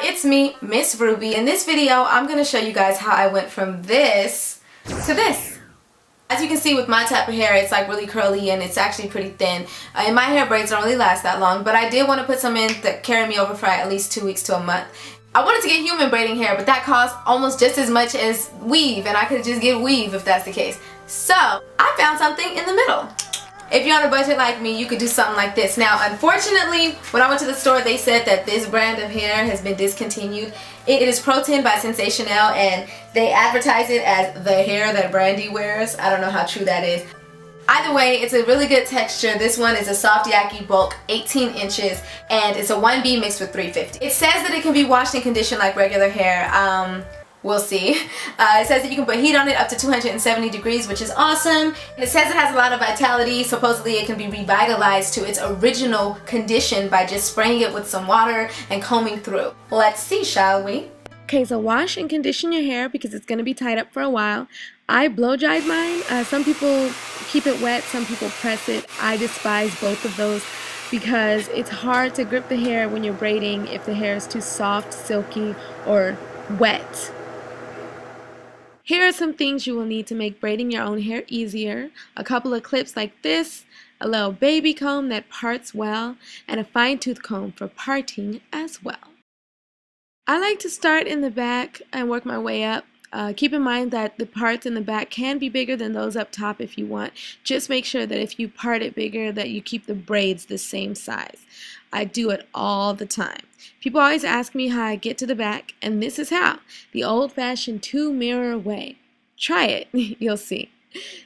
it's me, Miss Ruby. In this video, I'm going to show you guys how I went from this to this. As you can see with my type of hair, it's like really curly and it's actually pretty thin. In my hair, braids don't really last that long, but I did want to put some in that carry me over for at least 2 weeks to a month. I wanted to get human braiding hair, but that costs almost just as much as weave, and I could just get weave if that's the case. So I found something in the middle. If you're on a budget like me, you could do something like this. Now, unfortunately, when I went to the store, they said that this brand of hair has been discontinued. It is Pro-Tin by Sensational, and they advertise it as the hair that Brandy wears. I don't know how true that is. Either way, it's a really good texture. This one is a soft yaki bulk, 18 inches, and it's a 1B mixed with 350. It says that it can be washed and conditioned like regular hair. We'll see. It says that you can put heat on it up to 270 degrees, which is awesome. And it says it has a lot of vitality. Supposedly it can be revitalized to its original condition by just spraying it with some water and combing through. Let's see, shall we? Okay, so wash and condition your hair because it's going to be tied up for a while. I blow dried mine. Some people keep it wet, some people press it. I despise both of those because it's hard to grip the hair when you're braiding if the hair is too soft, silky, or wet. Here are some things you will need to make braiding your own hair easier. A couple of clips like this, a little baby comb that parts well, and a fine tooth comb for parting as well. I like to start in the back and work my way up. Keep in mind that the parts in the back can be bigger than those up top if you want. Just make sure that if you part it bigger that you keep the braids the same size. I do it all the time. People always ask me how I get to the back, and this is how. The old-fashioned two-mirror way. Try it. You'll see.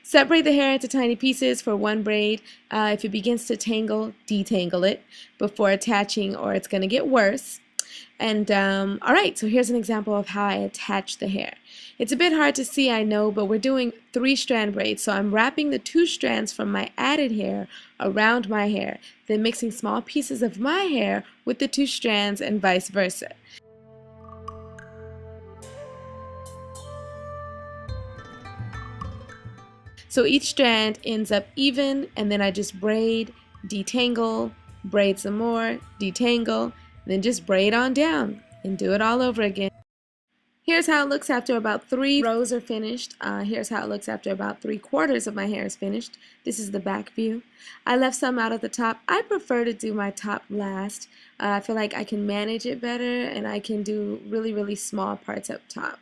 Separate the hair into tiny pieces for one braid. If it begins to tangle, detangle it before attaching or it's going to get worse. And alright, so here's an example of how I attach the hair. It's a bit hard to see, I know, but we're doing 3-strand braids. So I'm wrapping the 2 strands from my added hair around my hair, then mixing small pieces of my hair with the 2 strands and vice versa. So each strand ends up even, and then I just braid, detangle, braid some more, detangle, then just braid on down and do it all over again. Here's how it looks after about 3 rows are finished. Here's how it looks after about 3/4 of my hair is finished. This is the back view. I left some out at the top. I prefer to do my top last. I feel like I can manage it better and I can do really small parts up top.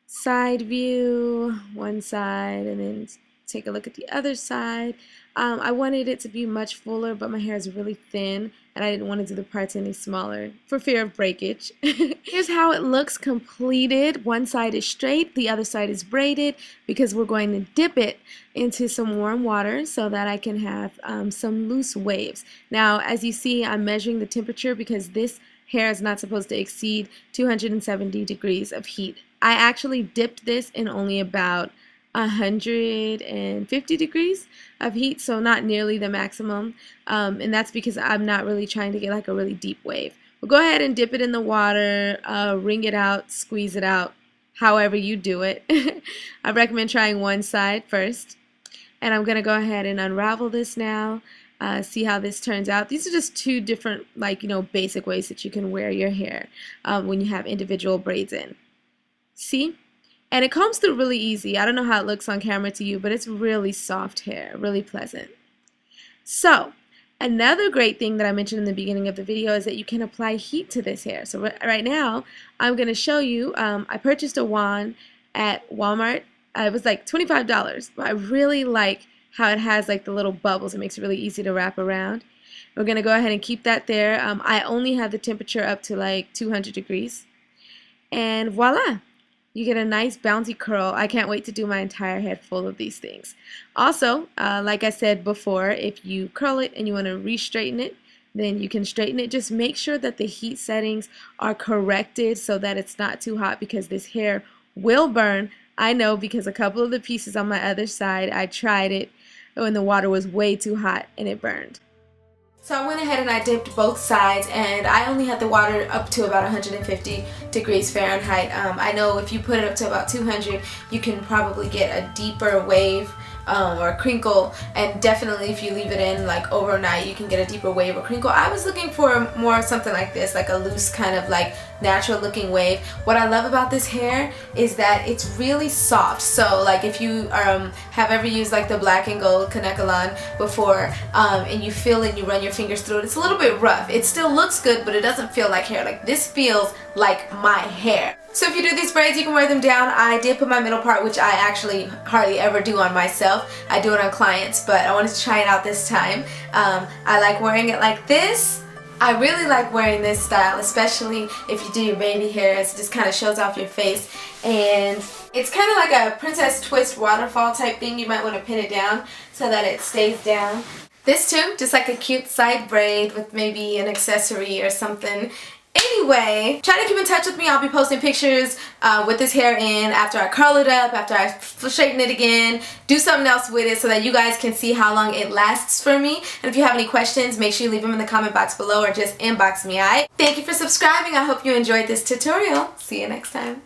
Side view, one side, and then take a look at the other side. I wanted it to be much fuller, but my hair is really thin and I didn't want to do the parts any smaller for fear of breakage. Here's how it looks completed. One side is straight, the other side is braided because we're going to dip it into some warm water so that I can have some loose waves. Now, as you see, I'm measuring the temperature because this hair is not supposed to exceed 270 degrees of heat. I actually dipped this in only about 150 degrees of heat, so not nearly the maximum, and that's because I'm not really trying to get like a really deep wave. But go ahead and dip it in the water, wring it out, squeeze it out, however you do it. I recommend trying one side first, and I'm gonna go ahead and unravel this now. See how this turns out. These are just 2 different, like, basic ways that you can wear your hair when you have individual braids in. See? And it combs through really easy. I don't know how it looks on camera to you, but it's really soft hair, really pleasant. So, another great thing that I mentioned in the beginning of the video is that you can apply heat to this hair. So right now, I'm going to show you, I purchased a wand at Walmart. It was like $25, but I really like how it has like the little bubbles. It makes it really easy to wrap around. We're going to go ahead and keep that there. I only have the temperature up to like 200 degrees. And voila! You get a nice bouncy curl. I can't wait to do my entire head full of these things. Also, like I said before, if you curl it and you want to re-straighten it, then you can straighten it. Just make sure that the heat settings are corrected so that it's not too hot because this hair will burn. I know because a couple of the pieces on my other side, I tried it when the water was way too hot and it burned. So I went ahead and I dipped both sides, and I only had the water up to about 150 degrees Fahrenheit. I know if you put it up to about 200, you can probably get a deeper wave or a crinkle, and definitely if you leave it in like overnight you can get a deeper wave or crinkle. I was looking for more something like this, like a loose kind of like natural looking wave. What I love about this hair is that it's really soft. So like if you have ever used like the black and gold Kanekalon before, and you feel it and you run your fingers through it, it's a little bit rough. It still looks good, but it doesn't feel like hair. Like this feels like my hair. So if you do these braids, you can wear them down. I did put my middle part, which I actually hardly ever do on myself. I do it on clients, but I wanted to try it out this time. I like wearing it like this. I really like wearing this style, especially if you do your baby hairs. It just kind of shows off your face, and it's kind of like a princess twist waterfall type thing. You might want to pin it down so that it stays down. This too, just like a cute side braid with maybe an accessory or something. Anyway, try to keep in touch with me. I'll be posting pictures with this hair in after I curl it up, after I straighten it again, do something else with it so that you guys can see how long it lasts for me. And if you have any questions, make sure you leave them in the comment box below or just inbox me, alright? Thank you for subscribing. I hope you enjoyed this tutorial. See you next time.